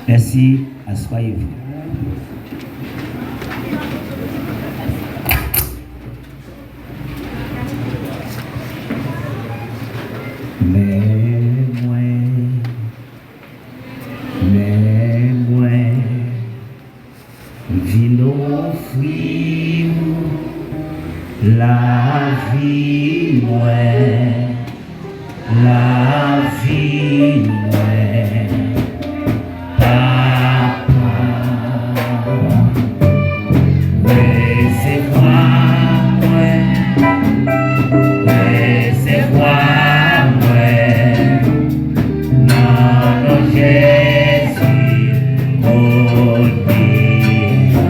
Merci, asseyez-vous. Mais moi, vine offrir la vie, la vie, papa, recevez-moi, non, Jésus, oh Dieu,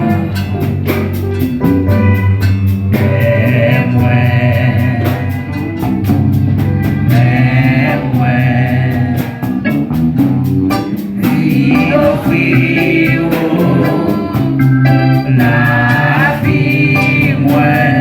la vie, papa,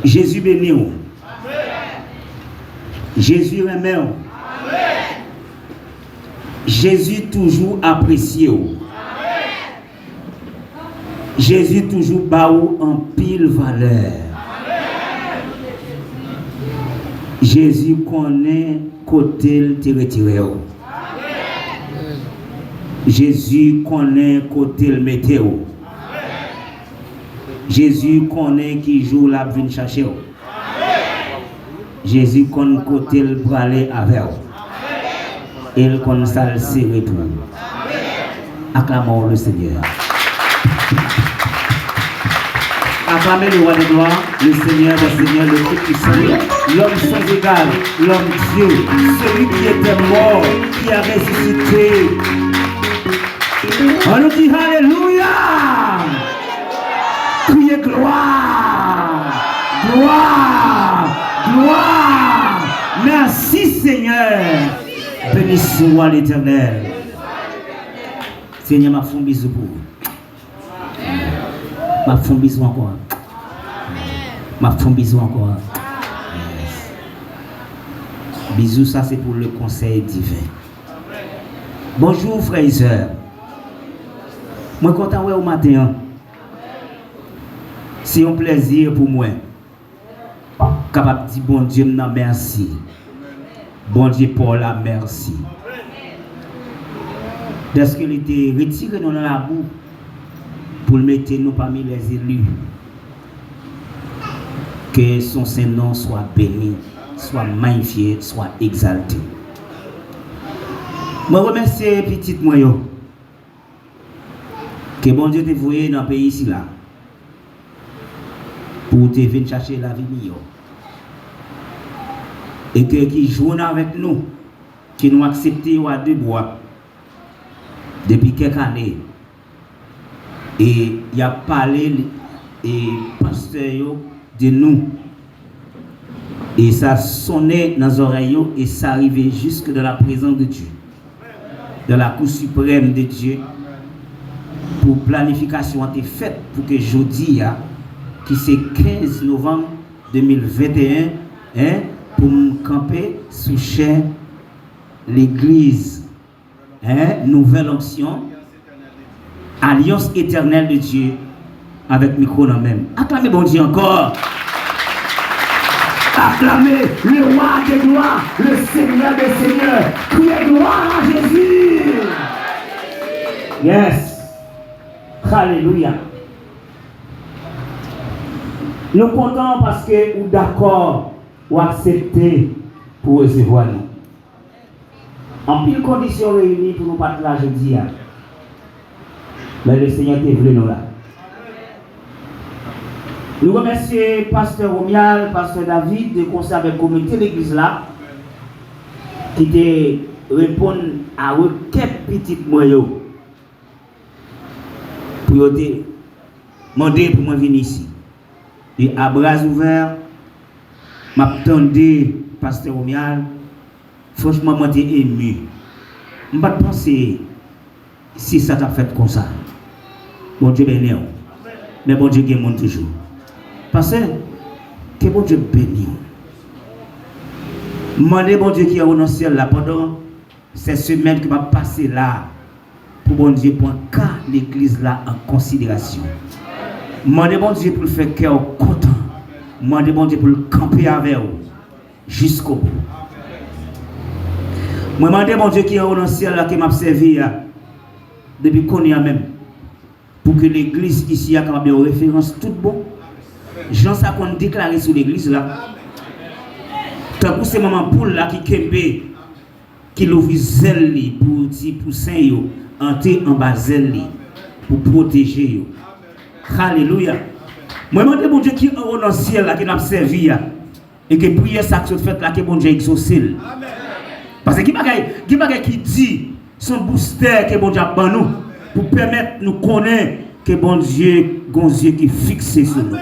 Jésus béni. Jésus remet. Jésus toujours apprécié. Jésus toujours baou en pile valeur. Jésus connaît côté le retiré. Jésus connaît côté le météo. Jésus connaît qui joue la vine chercher. Jésus connaît côté le bralé avec. Il connaît ça le serré pour. Acclamons le Seigneur. Acclamez le roi de gloire, le Seigneur, le Tout-Puissant, l'homme sans égal, l'homme Dieu, celui qui était mort, qui a ressuscité. On nous dit Alléluia! Criez gloire! Gloire! Gloire! Merci Seigneur! Béni soit l'Éternel. Seigneur, m'a fait un bisou pour vous. M'a fait un bisou encore. M'a fait un bisou encore. Bisous, ça c'est pour le conseil divin. Bonjour frères et sœurs. Moi content au matin. C'est un plaisir pour moi. Capable de dire bon Dieu non merci. Bon Dieu pour la merci. Parce qu'il était retiré dans la boue pour le mettre nous parmi les élus. Que son Saint-Nom soit béni, soit magnifié, soit exalté. Je remercie petit moyo. Que bon Dieu te voyé dans le pays ici là. Pour te venir chercher la vie meilleure. Et que qui joue avec nous, qui nous acceptent à deux bois depuis quelques années. Et il a parlé et pasteur de nous. Et ça sonnait dans les oreilles et ça arrivait jusque dans la présence de Dieu. Dans la cour suprême de Dieu. Pour planification a été faite pour que jeudi, qui c'est 15 novembre 2021, pour me camper sous chair l'église. Nouvelle onction. Alliance éternelle de Dieu avec micro dans même. Acclamez bon Dieu encore. Acclamez le roi des gloires, le Seigneur des seigneurs. Criez gloire à Jésus. Yes. Alléluia. Nous comptons parce que nous d'accord ou accepter pour recevoir nous. En pile condition réunie pour nous partager jeudi. Mais le Seigneur est venu nous là. Nous remercions Pasteur Romial, Pasteur David, de conserver le comité de l'église là, qui te répond à requête petite moyen. Pour te demander pour moi venir ici. Et à bras ouverts, m'attendais Pasteur Romial. Franchement, moi, j'étais ému. Je ne peux pas penser si ça t'a fait comme ça. Bon Dieu béni. Mais bon Dieu gagne toujours. Parce que bon Dieu béni. Demandez bon Dieu qui est au ciel là pendant ces semaines qui m'a passé là. Pour bon Dieu prendre l'église là en considération. Demandez bon Dieu pour le faire cœur content. Demandez bon Dieu pour le camper avec vous jusqu'au bout. Moi demandez bon Dieu qui est au ciel là qui m'a servi depuis qu'on y a même pour que l'église ici a capable de référence tout bon. Jean ça qu'on déclaré sur l'église là. Tant que c'est maman poule là qui kembe qui l'ouvre zèle pour petit poussin yo entrer en bas zèle pour protéger yo. Alléluia. Moi demande bon Dieu qui est au ciel là qui n'a servi et que prière ça que fait là que bon Dieu exaucer. Amen. Parce que qui bagaille qui dit son booster que bon Dieu a ban nous pour permettre nous connaître que bon Dieu gon Dieu qui fixé sur nous.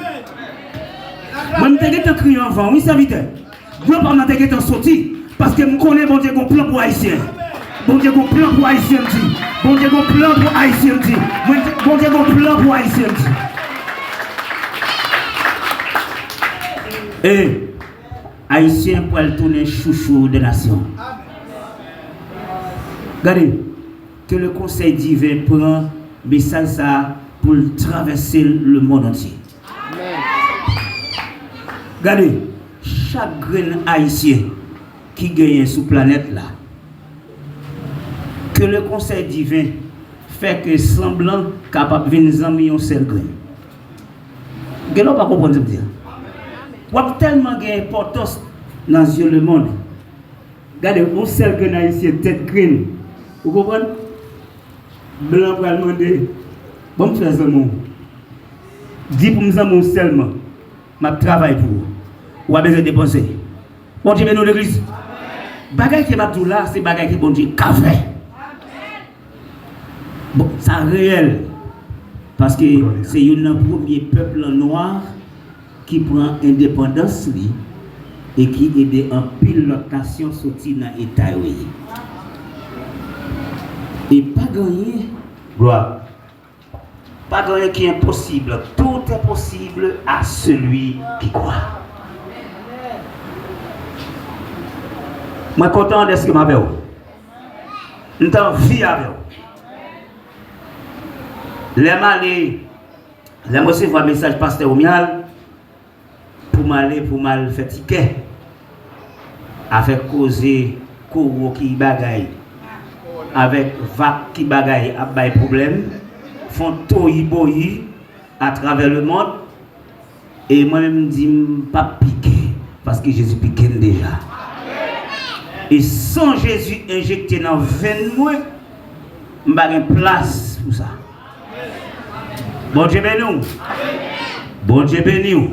Moi me t'ai crié en vent, oui ça vite. Moi pas m'en t'ai sorti parce que me connais bon Dieu gon plan pour haïtien. Bon Dieu gon plan pour haïtien dit. Bon Dieu gon plan pour haïtien dit. Bon Dieu gon plan pour haïtien dit. Et haïtien pour le tourner chouchou des nations. Regardez, que le conseil divin prend message ça pour traverser le monde entier. Regardez, chaque grain haïtien qui gagne sur la planète là, que le conseil divin fait que semblant capable de venir en un seul grain. Vous ne pas comprendre ce que je veux dire. Vous avez tellement d'importance dans le monde. Regardez, un seul grain haïtien, tête graine. Vous comprenez? Blanc pour demander, bon frère Zamon, dis pour nous seulement, je travaille pour vous. Ou a besoin de dépenser. Bon Dieu, nous l'église. Bagay qui m'a tout là, c'est bagay qui bon Dieu qu'a fait. Bon, ça réel. Parce que c'est un premier peuple noir qui prend indépendance et qui aide en pile l'autre nation sortir dans l'État. Et pas gagner, gloire. Pas gagner qui est impossible. Tout est possible à celui qui croit. Moi, content de ce que je m'avais. Je suis en vie avec vous. Je recevoir un message pasteur Romial pour m'aller faire ticket. Avec causer courroux qui bagaille. Avec vac qui bagaille à bail problème. Font toyi boyi à travers le monde. Et moi-même, je dis, pas piquer, parce que Jésus piquait déjà. Et sans Jésus injecté dans 20 mois, je n'ai pas de place pour ça. Bon Dieu béni. Bon Dieu béni.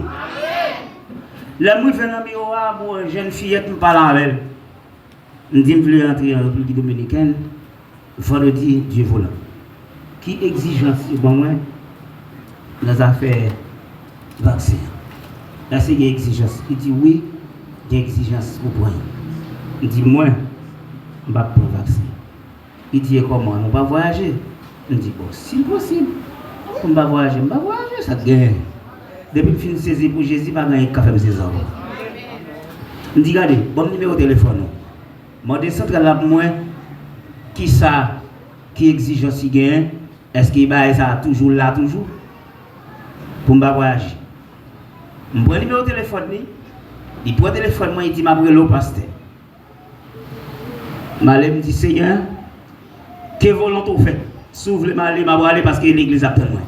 Là, je fais un miroir pour une jeune fillette, je parle avec elle. Je dis, je veux rentrer en République dominicaine. Vendredi, Dieu volant. Qui exigence bon moi dans les affaires vaccin? Là, c'est une exigence. Il dit oui, il y a une exigence pour prendre. Il dit moi, je ne vais pas prendre le vaccin. Il dit comment? On ne va pas voyager. Il dit bon, si possible. On ne va pas voyager, on ne va pas voyager, ça gagne. Depuis que je finis saisir pour Jésus, je ne vais pas gagner un café pour ses enfants. Il dit regardez, bon numéro de téléphone. Je descends là pour moi. Qui ça, qui exige aussi gain, est-ce qu'il va ça toujours là, toujours? Pour me voyager. Je prends le numéro de téléphone, il prend le téléphone, il dit, je vais le pasteur. Je me dit, Seigneur, que volonté vous faites? Si vous voulez m'aller, je vais aller parce que l'église a tellement.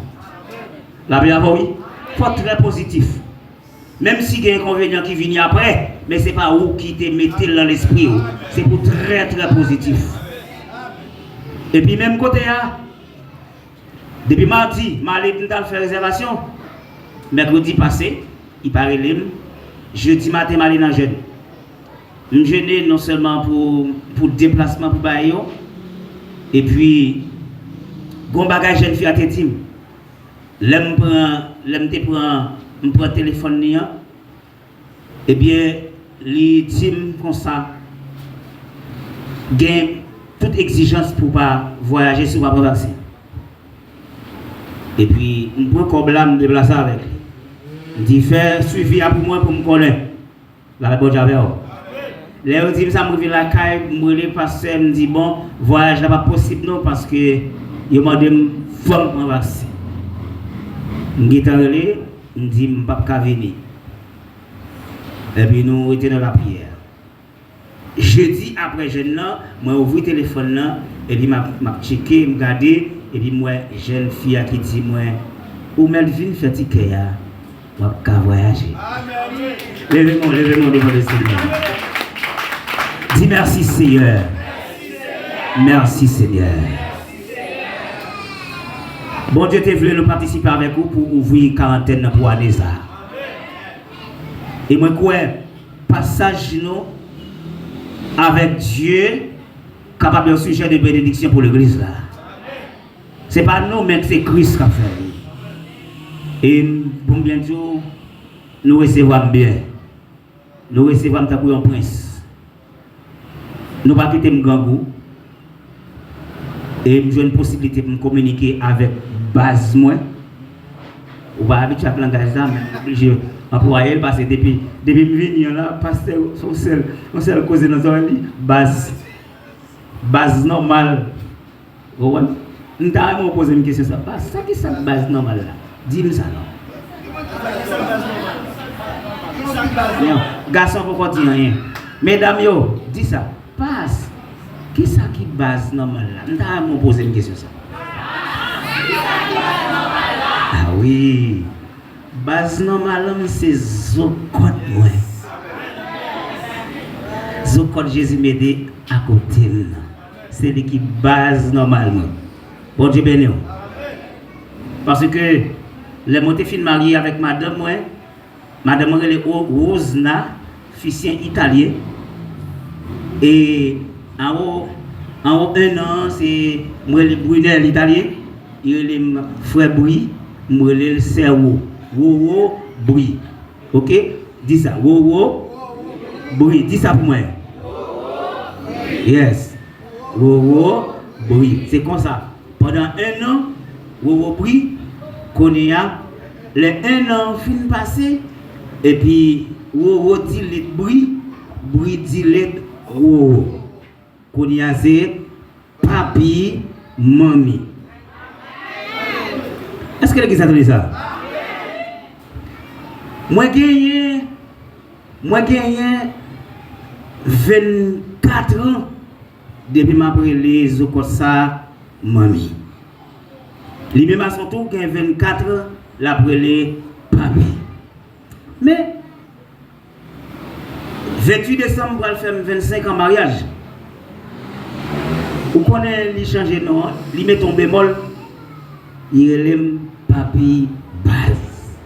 La bien, oui, il faut être très positif. Même si il y a un inconvénient qui vient après, mais ce n'est pas vous qui te mettez dans l'esprit, c'est pour très très positif. Et puis même côté là, depuis mardi, je vais faire réservation. Mercredi passé, il paraît libre. Jeudi matin, je vais aller dans le jeûne. Je jeûne non seulement pour déplacement pour Bayo, et puis, bon bagage jeune fille à Tétim. Là, je prends le téléphone, et bien, les teams comme ça, gagnent toute exigence pour ne pas voyager sur ma vaccin. Et puis, je prends comme là, je me déplace avec lui. Je dis, faire suivi pour moi pour me connaître. La bonne j'avais. Là, je dis, ça me vient la caille, je me passe, je me dis, bon, voyage n'est pas possible non, parce que je m'a demandé de faire un vaccin. Je dis, je ne peux pas venir. Et puis, nous étions dans la prière. Jeudi après jeune là, moi ouvre le téléphone là et puis m'a checké, m'a regardé et puis moi jeune fille qui dit moi ou Melvin fait ticket là, moi ka voyager. Levez-moi devant le Seigneur. Dis merci Seigneur. Merci Seigneur. Bon Dieu te voulu nous participer avec vous pour ouvrir quarantaine pour année ça. Et moi quoi passage nous avec Dieu, capable de sujet de bénédiction pour l'église là. Ce n'est pas nous, mais c'est Christ qui a fait. Et pour bien dire, nous recevons bien. Nous recevons pour un prince. Nous ne pouvons pas quitter Mgangou. Et j'ai une possibilité de me communiquer avec base moi. On va habituer à langage là, mais obligé employer parce que depuis venir là, pasteur son seul cause dans zone base normale. Vous nous avons posé une question ça. Ça qui ça base normale là. Dis-nous ça non. Garçon pourquoi dire rien. Mesdames yo, dis ça. Passe. Qui ça qui base normale là? Nous avons posé une question ça. Ah oui. Base normale, c'est Zokot. Zokot Jésus m'aide à côté. C'est l'équipe base normalement. Bon Dieu béni. Parce que les montées fin marié avec madame, madame elle est Rosna, fils italien. Et en haut 1 an, c'est moi le Brunel italien. Il est frère Brie, moi le cerveau. Wowo Brie. Ok? Dis ça. Wowo Brie. Dis ça pour moi. Yes. Wowo Brie. C'est comme ça. Pendant 1 an, Wowo Brie, connaît les 1 an fin passé. Et puis, Wowo dit les Brie, Brie dit les Wowo. Connaît c'est papi, mamie. Est-ce que l'église a donné ça? Moi gagné 24 ans depuis ma les Okosa mamie. Lui même à son tour gagne 24 ans l'après les papi. Mais 28 décembre, on va faire 25 ans mariage. Vous connaissez, il change de nom, il met ton bémol, il relève papi base.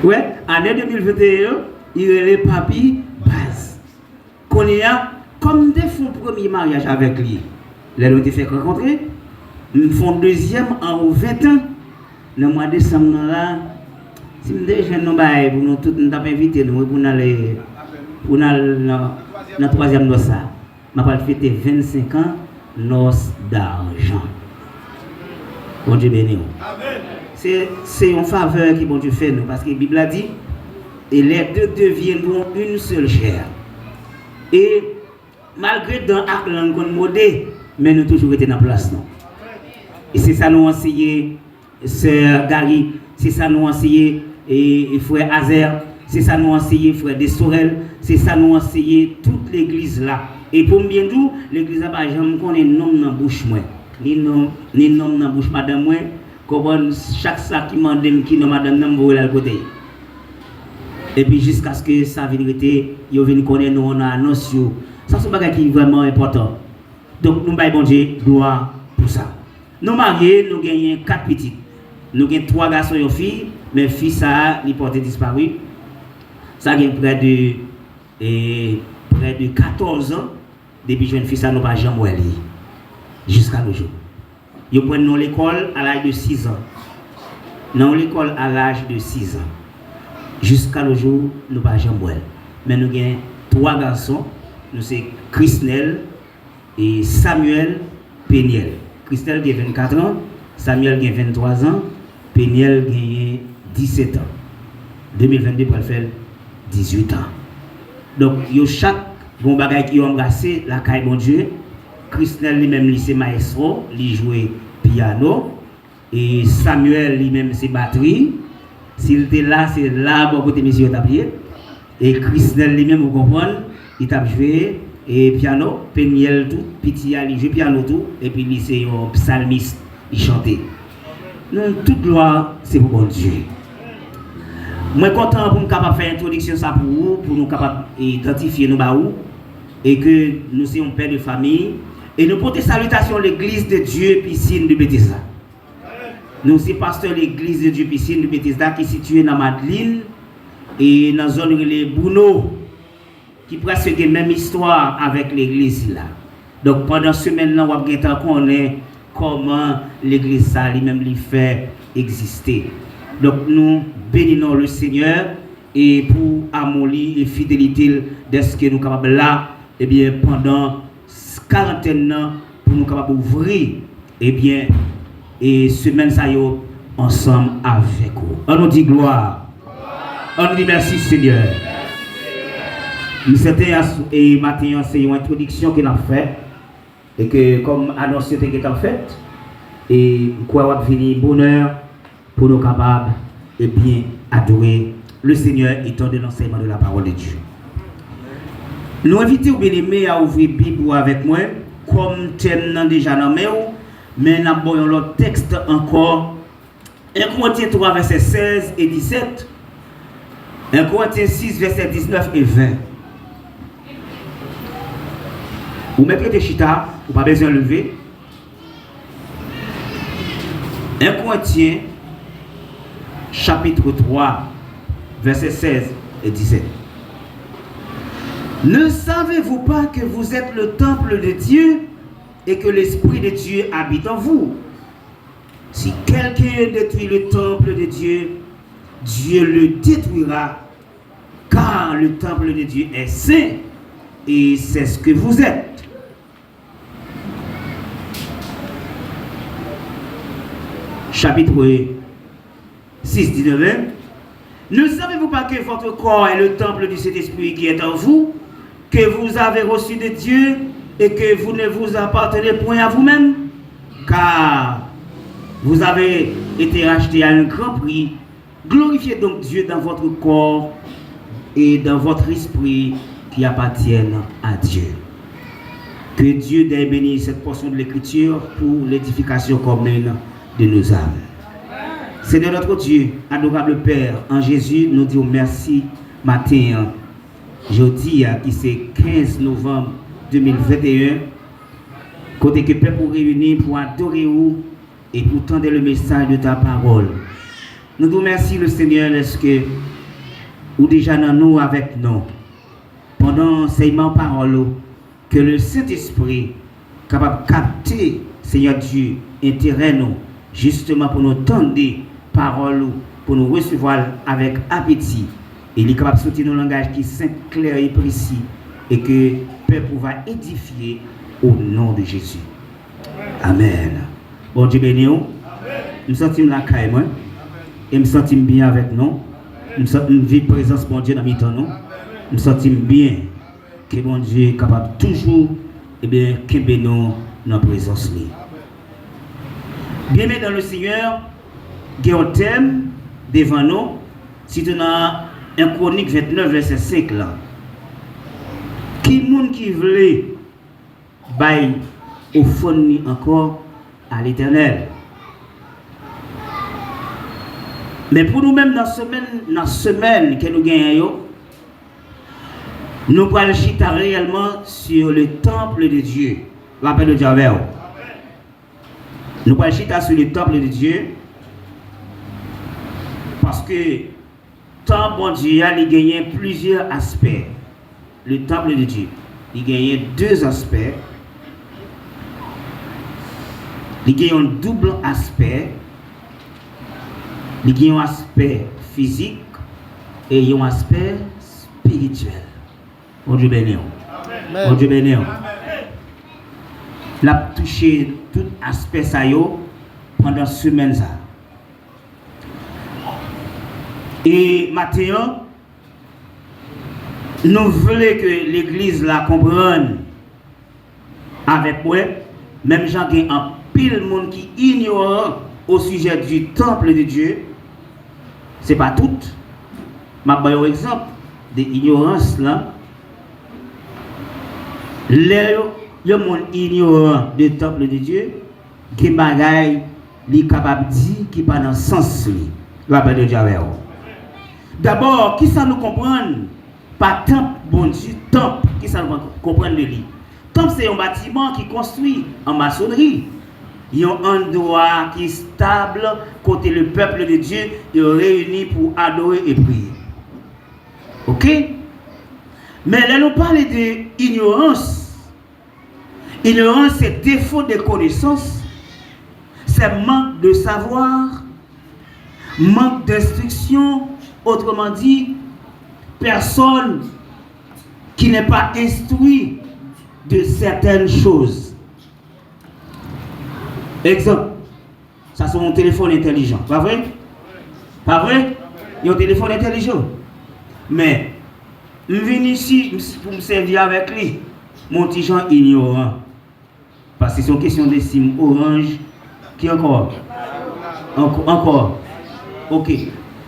Ouais, année 2021, il relève papi base. Qu'on y a, comme des font premier mariage avec lui, là, on te fait rencontrer, nous font deuxième en 20 ans, le mois de décembre là, si nous déjà nous bail pour nous tous nous t'avons invité nous pour aller dans troisième noce ça. M'a pas fêter 25 ans noce d'argent. Bon Dieu béni. Amen. C'est une faveur qui bon Dieu fait nous parce que la Bible a dit et les deux deviendront une seule chair. Et malgré dans acte l'angon modé, mais nous toujours été dans place non. Et c'est ça nous enseigné sœur Gary, c'est ça nous enseigné et frère Azer, c'est ça nous enseigné frère Desorel, c'est ça nous enseigné toute l'église là. Et pour bien dire, l'église là pas jamais connaît nom dans bouche moi. Ni nom dans bouche madame moi, comment chaque sac qui mande qui non madame nan voler à côté. Et puis jusqu'à ce que sa vérité, yo vienne connaître nous on annonce yo. Ça c'est bagage qui est vraiment important. Donc nous bail bon Dieu gloire pour ça. Nous mariés, nous gagnons 4 petites. Nous avons 3 garçons et une fille, mais fille ça, il porte disparu. Ça gagne près de 14 ans. Depuis jeune fille ça nous pas jamais voir jusqu'à nos jours. Ils prennent dans l'école à l'âge de 6 ans. Dans l'école à l'âge de 6 ans. Jusqu'à nos jours, nous pas jamais voir. Mais nous avons 3 garçons, nous c'est Christelle et Samuel Peniel. Christelle a 24 ans, Samuel a 23 ans, Peniel a 17 ans. 2022 pour faire 18 ans. Donc, yo chaque bon bagage qui ont embrassé la caille bon Dieu. Christelle lui-même lycée maestro, il jouait piano et Samuel lui-même c'est batterie. S'il était là, c'est là bon côté monsieur tablier. Et Christelle lui-même vous comprenez, il t'a joué et piano, Peniel tout, petit il joue piano tout et puis lui c'est un psalmiste, il chantait. Non, toute gloire c'est pour bon Dieu. Moi content pour nous capable faire introduction ça pour vous, pour nous capable identifier nous baou et que nous sommes père de famille et nous portons salutation à l'église de Dieu Piscine de Bethesda. Nous sommes pasteur de l'église de Dieu Piscine de Bethesda qui est située dans Madeleine et dans la zone de Bouno qui presque a la même histoire avec l'église là. Donc pendant ce semaine-là, on va connaître comment l'église ça lui-même lui fait exister. Donc nous bénissons le Seigneur et pour amour et fidélité de ce que nous sommes capables là, et bien pendant 40 ans pour nous capables d'ouvrir et bien et semaine ça yo ensemble avec vous. On nous dit gloire. On nous dit merci Seigneur. C'était et matin c'est une introduction qu'il a fait et que comme annoncé qui est en fait et quoi va venir bonheur pour nous capables et bien adorer le Seigneur et tendre l'enseignement de la parole de Dieu. Nous invitons aux bien-aimés à ouvrir la Bible avec moi, comme thème déjà dans mais nous avons l'autre texte encore. 1 Corinthiens 3, verset 16 et 17. 1 Corinthiens 6, verset 19 et 20. Vous mettez des chita, vous n'avez pas besoin de lever. 1 Corinthiens, chapitre 3, verset 16 et 17. Ne savez-vous pas que vous êtes le temple de Dieu et que l'Esprit de Dieu habite en vous? Si quelqu'un détruit le temple de Dieu, Dieu le détruira, car le temple de Dieu est saint et c'est ce que vous êtes. Chapitre 6, 19. Ne savez-vous pas que votre corps est le temple du Saint-Esprit qui est en vous, que vous avez reçu de Dieu et que vous ne vous appartenez point à vous-même, car vous avez été rachetés à un grand prix. Glorifiez donc Dieu dans votre corps et dans votre esprit qui appartiennent à Dieu. Que Dieu ait béni cette portion de l'Écriture pour l'édification commune de nos âmes. Seigneur notre Dieu, adorable Père, en Jésus, nous disons merci matin. Jeudi, qui c'est 15 novembre 2021, côté que peuple pour réunir pour adorer vous et pour tendre le message de ta parole. Nous vous remercions le Seigneur, est-ce que ou déjà dans nous avec nous, pendant l'enseignement parole, que le Saint-Esprit capable de capter, Seigneur Dieu, intérêt nous, justement pour nous tendre parole, pour nous recevoir avec appétit. Et il est capable de sortir nos langages qui sont clairs et précis et que le peuple va édifier au nom de Jésus. Amen. Bon Dieu béni, nous sentons la caille, moi, et nous sentons bien avec nous. Nous sentons une vie de présence pour Dieu dans notre temps. Nous sentons bien que bon Dieu est capable toujours de nous dans la présence. Bien, mais dans le Seigneur, il y a un thème devant nous. Si tu as un Chronique 29, verset 5 là. Qui monde qui voulait bailler au fond encore à l'Éternel. Mais pour nous-mêmes dans la semaine que nous gagnons, nous allons chiter réellement sur le temple de Dieu. L'appel de Dieu. Nous allons chiter sur le temple de Dieu. Parce que tant bon Dieu, il gagne plusieurs aspects. Le temple de Dieu, il gagne deux aspects. Il gagne un double aspect. Il gagne un aspect physique et un aspect spirituel. Bon Dieu béni. Bon Dieu béni. Il a touché tout aspect ça pendant la semaine. Et maintenant, nous voulons que l'église la comprenne avec moi, même gens qui ont un pile monde qui ignore au sujet du temple de Dieu. Ce n'est pas tout. Je vais vous un exemple de l'ignorance là. Le monde ignorant du temple de Dieu, qui bagaille, li capable de dire qui pas dans le sens la paix de Dieu. D'abord, qui ça nous comprendre? Pas temple, bon Dieu, temple, qui ça nous comprendre de lui? Temple, c'est un bâtiment qui est construit en maçonnerie. Il y a un endroit qui est stable, côté le peuple de Dieu est réuni pour adorer et prier. Ok? Mais là, nous parlons de ignorance. Ignorance, c'est défaut de connaissance, c'est manque de savoir, manque d'instruction, autrement dit, personne qui n'est pas instruit de certaines choses. Exemple, ça c'est mon téléphone intelligent, pas vrai? Pas vrai? Il y a un téléphone intelligent. Mais, je viens ici pour me servir avec lui, mon petit Jean ignorant. Parce que c'est une question de SIM orange. Qui encore? Encore. Ok.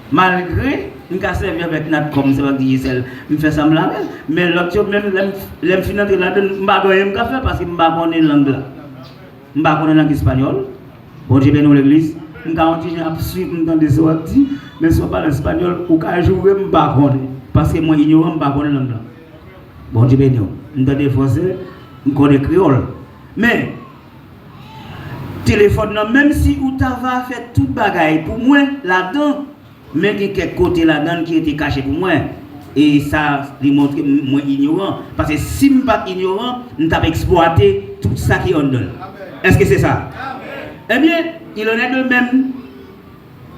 Malgré, je vais servir avec notre comme ça, je me fais semblant. Mais l'autre, même, je me finis de la donne, je ne vais pas faire parce que je ne connais pas l'anglais. Je ne connais pas l'espagnol. Bon, j'ai bien l'église. Je continue à suivre des sorties, mais si je parle espagnol, ou quand je joue, je ne connais pas. Parce que moi, ignorant, je ne connais pas l'anglais. Bon, j'ai bien je connais français, je connais créole. Mais, téléphone, même si vous avez fait tout bagaille pour moi, là-dedans, mais il y a quelques côtés là-dedans qui étaient cachés pour moi. Et ça démontre que moi ignorant. Parce que si je ne suis pas ignorant, je vais exploiter tout ça qui est en dedans. Est-ce que c'est ça? Eh bien, il en est de même.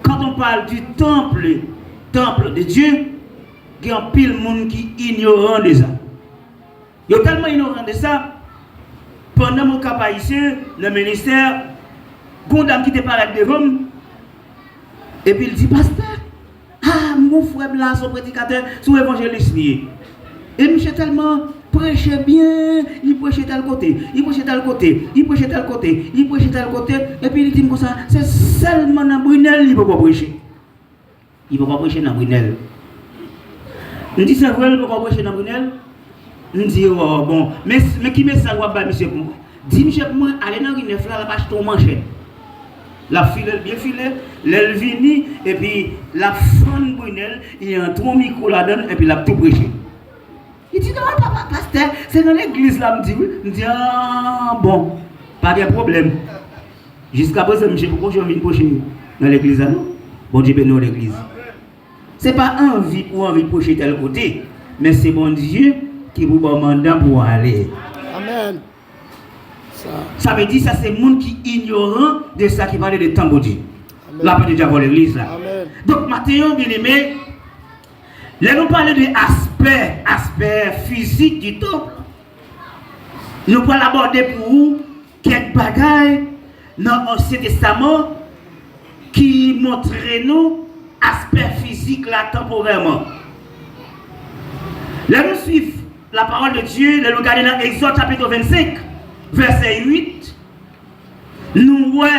Quand on parle du temple de Dieu, il y a un pile de monde qui est ignorant de ça. Il y a tellement ignorant de ça. Pendant mon cap ici, le ministère, Gondam qui te parle de Rome, et puis il dit, pasteur, mon frère là, son prédicateur, son évangéliste. Et monsieur tellement prêchait bien, il prêchait tel côté, il prêchait tel côté, il prêchait tel côté, il prêchait tel côté, et puis il dit comme ça, c'est seulement dans Brunel qu'il ne peut pas prêcher. Il ne peut pas prêcher dans Brunel. On dit, c'est vrai, il ne peut pas prêcher dans Brunel. On dit, oh bon, mais qui met ça, monsieur pour moi? Dis, monsieur, pour moi, allez dans une fleur, là, acheter ton manchette. La file, bien filée, l'elle vini, et puis la femme brunelle, il y a un tronc micro là-dedans, et puis la tout prêché. Il dit, non, papa, pasteur, c'est dans l'église là, me dit, oui. Je dis, ah, bon, pas de problème. Jusqu'à présent, je ne sais pas pourquoi je viens prêcher dans l'église là, non? Bon Dieu bénit l'église. Ce n'est pas envie de prêcher tel côté, mais c'est bon Dieu qui vous demande pour aller. Amen. Ça veut dire que c'est le monde qui est ignorant de ça qui parle de temps pour Dieu. La part de Dieu pour l'église là. Amen. Donc, Mathéo, bien aimé, là nous parlons de aspect physique du temple. Nous allons aborder pour vous quelques bagailles dans l'Ancien Testament qui montrent nous l'aspect physique là temporairement. Là nous suivons la parole de Dieu, là nous regardons dans Exode chapitre 25, verset 8. Nous voyons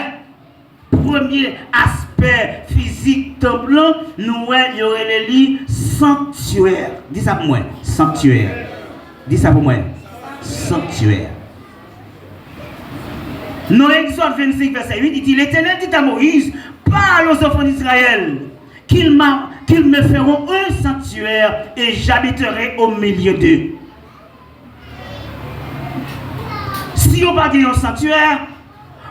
premier aspect physique temple, nous voyons il y aurait les lits sanctuaire. Dis ça pour moi, sanctuaire. Dis ça pour moi, sanctuaire. Dans Exode 25, verset 8, il dit, l'Éternel dit à Moïse, parle aux enfants d'Israël, qu'ils me feront un sanctuaire et j'habiterai au milieu d'eux. Si on n'a pas un sanctuaire,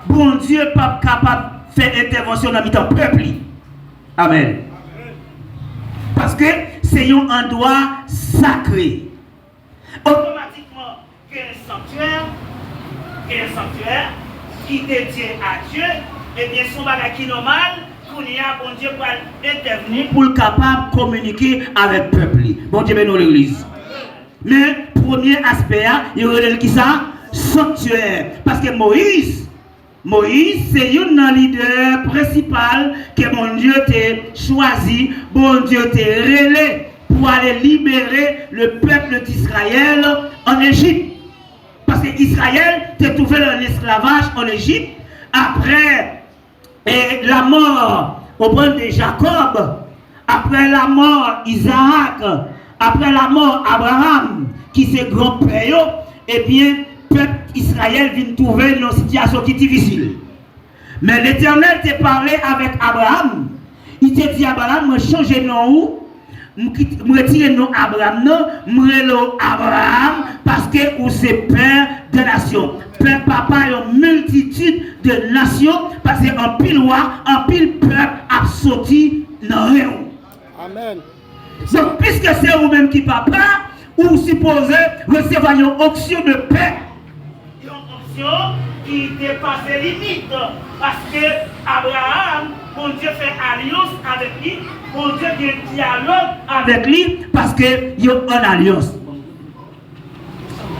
bon Dieu n'est pas capable de faire intervention dans le peuple. Amen. Parce que c'est un endroit sacré. Automatiquement, il y a un sanctuaire qui dédié à Dieu, et bien son bagage qui est normal, qu'on y a, bon Dieu va intervenir pour le capable de communiquer avec le peuple. Bon Dieu bénit l'église. Mais, premier aspect, il y aurait qui ça? Sanctuaire. Parce que Moïse, c'est un leader principal que mon Dieu t'a choisi, bon Dieu t'a relé pour aller libérer le peuple d'Israël en Égypte. Parce que Israël s'est trouvé dans l'esclavage en Égypte après la mort au point de Jacob, après la mort d'Isaac, après la mort d'Abraham, qui c'est grand-père, et bien, le peuple Israël vient trouver une situation qui est difficile. Mais l'Éternel t'a parlé avec Abraham. Il t'a dit, Abraham, moi changer nom je retire le nom Abraham, Abraham, parce que vous êtes père de nations. Père papa, une multitude de nations, parce qu'en pile roi, en pile peuple a sorti dans rien. Amen. Donc, puisque c'est vous-même qui papa, vous supposez recevoir une option de paix. Une option qui dépasse les limites. Parce que Abraham, mon Dieu fait alliance avec lui, mon Dieu fait dialogue avec lui, parce qu'il y a une alliance.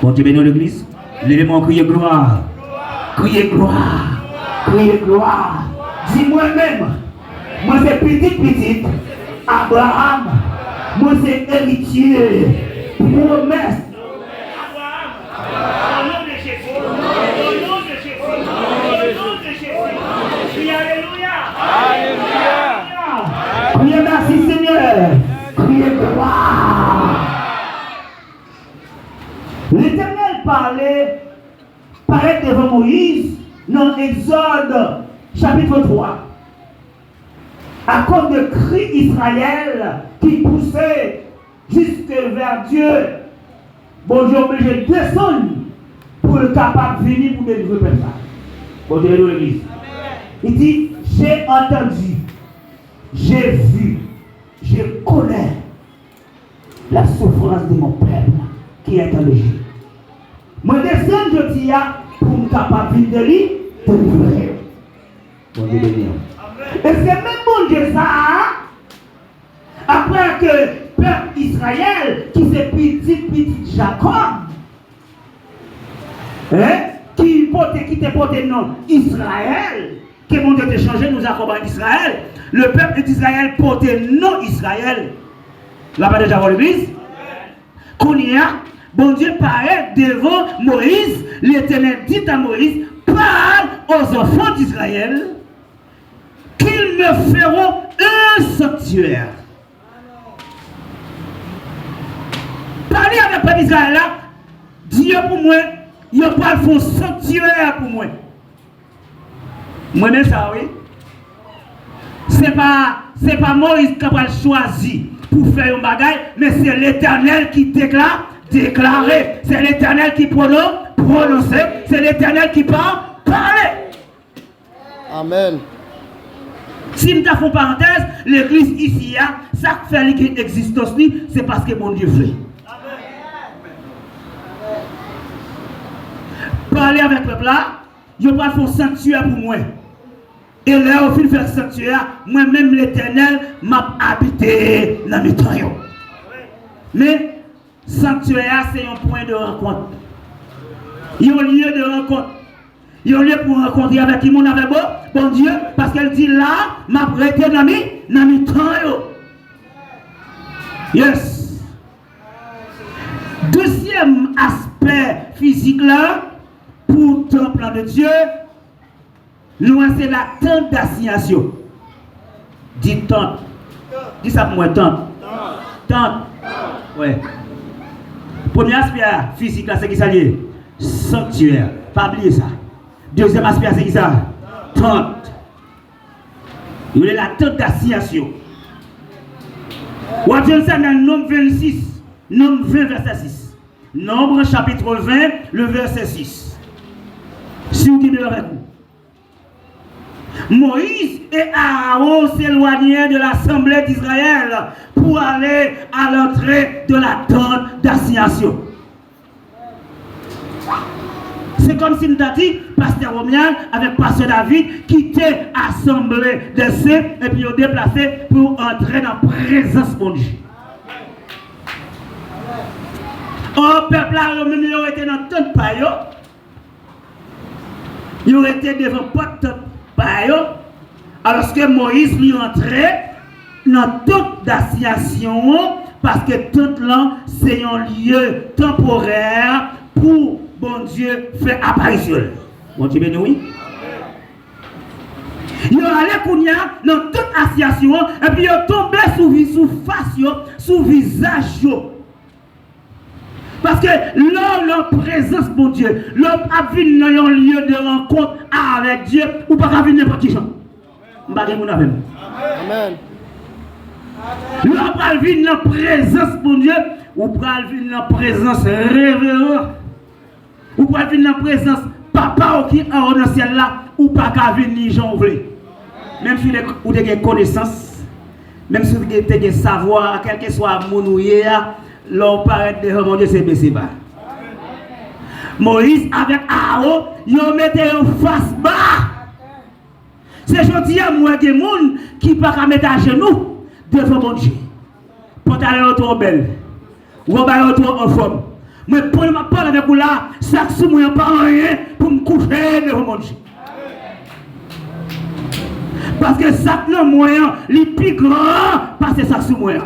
Bon Dieu bénit l'église. Levez-moi, criez gloire. Criez gloire. Criez gloire. Dis-moi même, moi c'est petit. Abraham, moi c'est héritier. Promesse. Abraham, au nom de Jésus. Au nom de Jésus. Au nom de Jésus. Crie alléluia. Alléluia. Criez merci Seigneur. Criez gloire. L'Éternel parlait devant Moïse dans Exode chapitre 3. À cause de cris Israël qui poussait jusque vers Dieu, bon Dieu obligé de descendre pour le capable de venir pour délivrer le peuple. Bon Dieu de l'église. Il dit, j'ai entendu, j'ai vu, je connais la souffrance de mon peuple qui est en Égypte. Moi descends, je dis, pour me capable de lui, de livrer. Bon Dieu béni. Et c'est même bon Dieu ça, après que le peuple Israël, qui c'est petit Jacob, qui t'a porté le nom Israël, que mon Dieu t'a changé, nous accompagne Israël, le peuple d'Israël portait le nom Israël. Là-bas déjà dans l'église, qu'on y a, bon Dieu paraît devant Moïse, l'Éternel dit à Moïse, parle aux enfants d'Israël, qu'ils me feront un sanctuaire. Parlez avec le peuple d'Israël là, Dieu pour moi, il n'y a pas un sanctuaire pour moi. Moi, ça, oui. C'est pas Moïse qui a choisi pour faire un bagage, mais c'est l'Éternel qui déclaré. C'est l'Éternel qui prononçait. C'est l'Éternel qui parlait. Amen. Si nous faisons parenthèse, l'église ici, ça fait l'existence, c'est parce que mon Dieu veut. Parler avec le peuple là, je vais faire un sanctuaire pour moi. Et là, au fil de faire sanctuaire, moi-même l'Éternel m'a habité dans mes temps. Mais sanctuaire, c'est un point de rencontre. Il y a un lieu de rencontre. Il y a un lieu pour rencontrer avec qui mon avait bon Dieu, parce qu'elle dit là, m'a prêté dans mes temps. Yes. Deuxième aspect physique là, pour le temple de Dieu, nous c'est la tente d'assignation. Dis tente. Dis ça pour moi, tente. Tente. Ouais. Premier aspect physique là, c'est qui ça lié? Sanctuaire. Pas oublier ça. Deuxième aspect, c'est qui ça? Tente. Il y a la tente d'assignation. On va dire ça dans Nombre 26. Nombre 20, verset 6. Nombre chapitre 20, le verset 6. Si vous êtes avec vous. Moïse et Aaron s'éloignèrent de l'assemblée d'Israël pour aller à l'entrée de la tente d'assignation. C'est comme si nous avons dit, Pasteur Romian avec Pasteur David quitté l'assemblée des saints et puis ils ont déplacé pour entrer dans la présence de Dieu. Au peuple là, ils ont été dans la tente paille. Ils ont été devant la tente paille. Alors que Moïse lui entrait dans la tente d'assignation parce que tente là, c'est un lieu temporaire pour bon Dieu fait apparition. Bon Dieu béni oui. Ils ont allé dans toute association et puis ils ont tombé sous face, sous visage. Parce que l'homme en présence bon Dieu, l'homme a vu dans un lieu de rencontre avec Dieu ou pas à venir n'importe qui. Amen. L'homme a vu dans la présence bon Dieu ou pas vu dans la présence révérende. Ou pas venir dans la présence papa qui est en ciel là, ou pas qu'à venir j'en voulais. Même si vous avez des connaissances, même si vous avez des savoirs, quel que soit mon ouïe, l'on paraît de mon Dieu, c'est baissé bas. Moïse avec Aaron, ils mettaient en face bas. C'est gentil à moi des gens qui ne peuvent pas mettre à genoux devant mon Dieu. Pour aller autour belle, ou aller autour en forme. Mais pour ne pas parler avec vous là, ça ne me pas rien pour me coucher devant mon Dieu. Parce que ça non moyen, les plus grands, parce que ça sous moyen.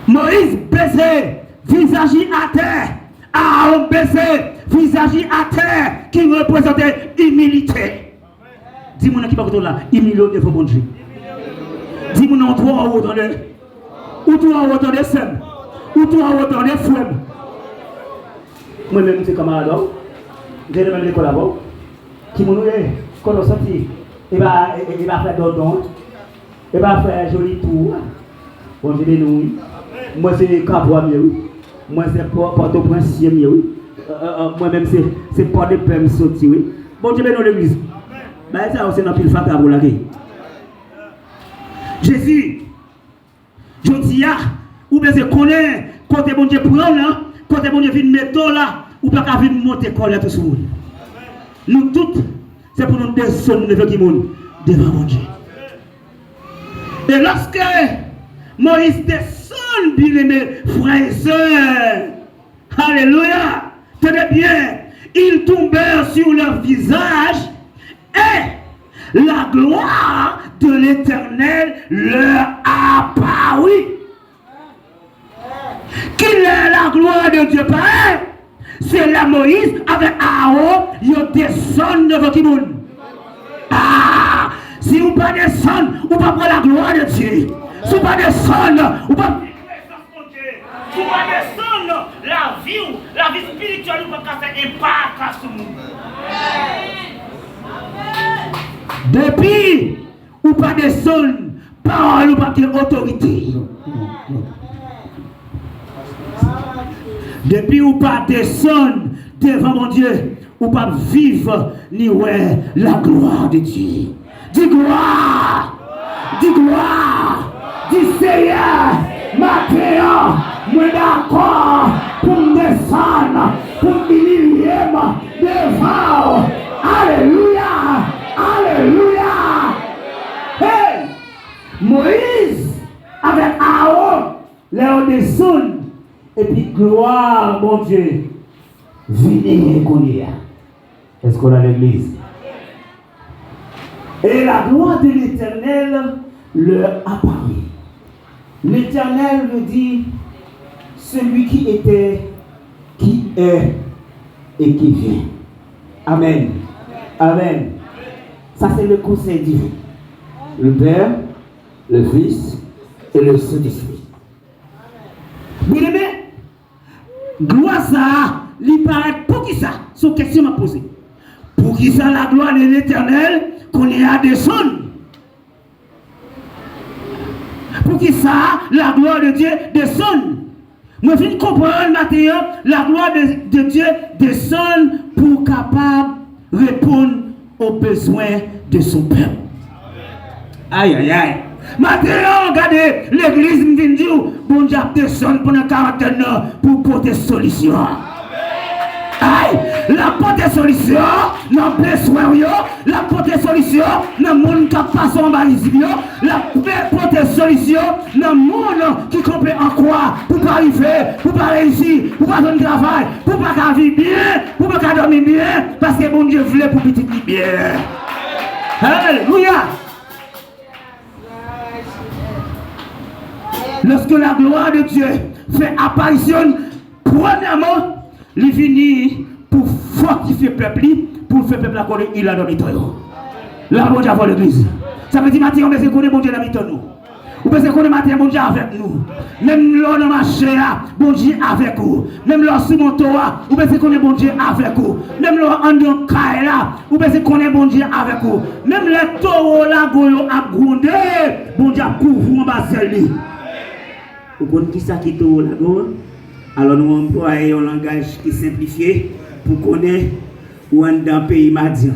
Moïse baissé, visage à terre. Aaron baissé, visage à terre, qui représentait humilité. Dis-moi qui va vous là, humilité devant mon Dieu. Dis-moi toi en haut dans le. Ou toi en haut dans les scènes. Ou toi en haut dans les fouets. Moi-même, c'est camarade. J'ai le même l'école là-bas. Qui m'a dit, quand on sortit, il va faire dodon. Il va faire un joli tour. Bon, je dis nous. Moi, c'est Capois mieux. Moi, c'est Port-au-Prince mieux. Moi-même, c'est Port-de-Paix sorti. Bon, je vais dans l'église. Mais ça, c'est dans le fata pour la vie. Jésus, je dis, ou bien c'est connaît, quand bon Dieu prend là, quand bon Dieu vient mettre là, ou pas qu'à venir monter colère tout le monde. Nous tous, c'est pour nous descendre devant mon Dieu. Et lorsque Moïse descend, bien aimé, frères et sœurs, alléluia, tenez bien, ils tombèrent sur leur visage et la gloire de l'Éternel leur apparut. Quelle est la gloire de Dieu Père? C'est la Moïse avec Aaron, ils descendent devant qui monde. Ah! Si vous ne pas descendre, vous ne pas prendre la gloire de Dieu. Si vous ne pas descendre, vous ne pas. Si vous ne pas descendre, la vie spirituelle, vous ne pas faire impact sur le monde. Depuis, ou pas descendre, parole ou pas de autorité. Depuis, ou pas descendre devant mon Dieu, ou pas vivre ni ouais la gloire de Dieu. Dis gloire, dis gloire, dis Seigneur, maintenant, moi d'accord pour me descendre, pour me humilier devant. Alléluia, alléluia. Hey, Moïse avec Aaron, leur descend, et puis gloire, mon Dieu, venez qu'on y a. Est-ce qu'on a l'église? Et la gloire de l'Éternel leur apparaît. L'Éternel lui dit, celui qui était, qui est et qui vient. Amen. Amen. Ça c'est le conseil divin. Le Père, le Fils et le Saint-Esprit. Bien aimé, gloire ça, il paraît pour qui ça? C'est une question m'a posée. Pour qui ça la gloire de l'Éternel qu'on est à descendre? Pour qui ça la gloire de Dieu descend? Moi je viens comprendre maintenant la gloire de Dieu descend pour capable répondre aux besoins de son peuple. Aïe aïe aïe. Maintenant, regardez, l'église me dit, bon Dieu descend pendant 40 ans pour porter solution. Aïe, la porter solution, dans besoin, la porter solution, dans le monde qui passe en balise, la porter solution, dans le monde qui comprend en quoi, pour pas arriver, pour pas réussir, pour pas faire un travail, pour pas vivre bien, pour pas dormir bien, parce que bon Dieu voulait pour petit bien. Alléluia. Lorsque la gloire de Dieu fait apparition, premièrement, il finit pour fortifier le peuple, pour faire le peuple accorder, il a dans le temps. Là, bon Dieu a l'église. Ça veut dire, Mathieu, on peut connaître bon Dieu dans le temps. Ou peut connaître Mathieu, bon Dieu avec nous. Même là, dans ma chair, bon Dieu avec vous. Même là, sous mon toit, ou peut connaître bon Dieu avec vous. Même là, en dans caille là, ou peut connaître bon Dieu avec vous. Même les taureaux là, à gronder, bon Dieu a couvert en bas de lui. Vous connaissez qui ça qui est au lago? Alors nous employons un langage qui est simplifié pour connaître où on est dans le pays Madian.